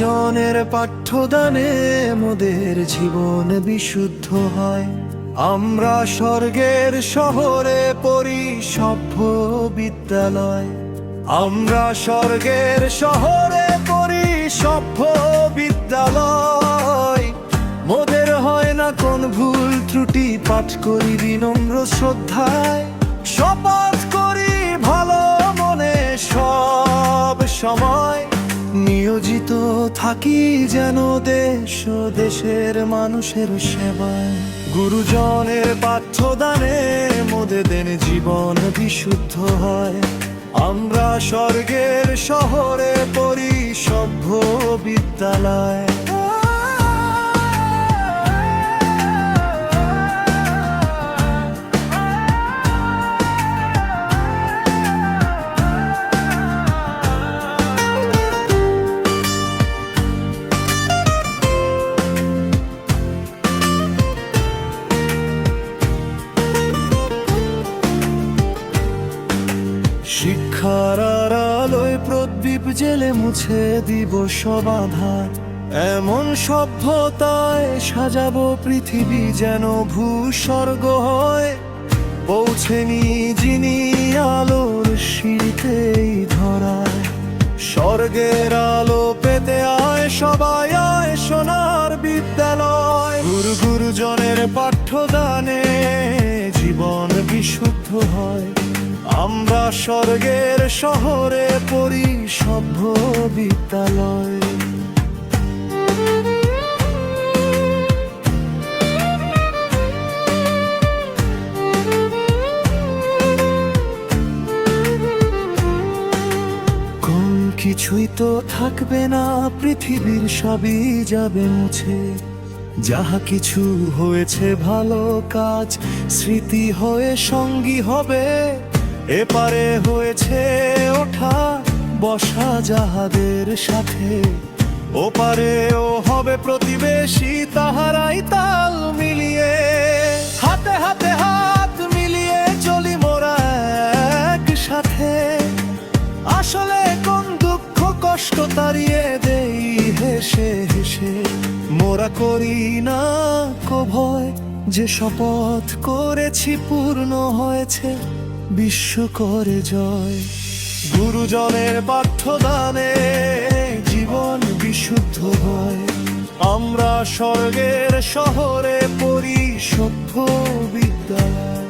গুরুজনের পাঠ্যদানে মোদের জীবন বিশুদ্ধ হয়। আমরা স্বর্গের শহরে পড়ি সভ্য বিদ্যালয়। আমরা স্বর্গের শহরে পড়ি সভ্য বিদ্যালয়। মোদের হয় না কোন ভুল ত্রুটি, পাঠ করি বিনম্র শ্রদ্ধায়। শপথ করি ভালো মনে সব সময়, নিয়োজিত থাকি যেন দেশ ও দেশের মানুষের সেবায়। গুরুজনের পাঠ্যদানে মোদের জীবন বিশুদ্ধ হয়। আমরা স্বর্গের শহরে পড়ি সভ্য বিদ্যালয়। শিক্ষার আলোয় প্রদীপ জেলে মুছে দিব সব আঁধার। এমন সভ্যতায় সাজাবো পৃথিবী যেন ভূস্বর্গ হয়। পৌঁছেনি যিনি আলোর শীতেই ধরায়। স্বর্গের আলো পেতে আয় সবাই, আয় সোনার বিদ্যালয়। গুরুজনের পাঠ্যদানে জীবন বিশুদ্ধ হয়। আমরা স্বর্গের শহরে পড়ি সভ্য বিদ্যালয়। কোন কিছুই তো থাকবে না পৃথিবীর, সবই যাবে মুছে। যাহা কিছু হয়েছে ভালো কাজ স্মৃতি হয়ে সঙ্গী হবে। এপারে হয়েছে ওঠা বসা যাহাদের সাথে, ওপারেও হবে প্রতিবেশী তাহারাই তাল মিলিয়ে। হাতে হাতে হাত মিলিয়ে চলি মোরা একসাথে। আসলে কোন দুঃখ কষ্ট তাড়িয়ে দেই হেসে হেসে। মোরা করি না কো ভয়, যে শপথ করেছি পূর্ণ হয়েছে বিশ্ব করে জয়। গুরুজনের পাঠ্যদানে জীবন বিশুদ্ধ হয়। আমরা স্বর্গের শহরে পড়ি সভ্য বিদ্যালয়।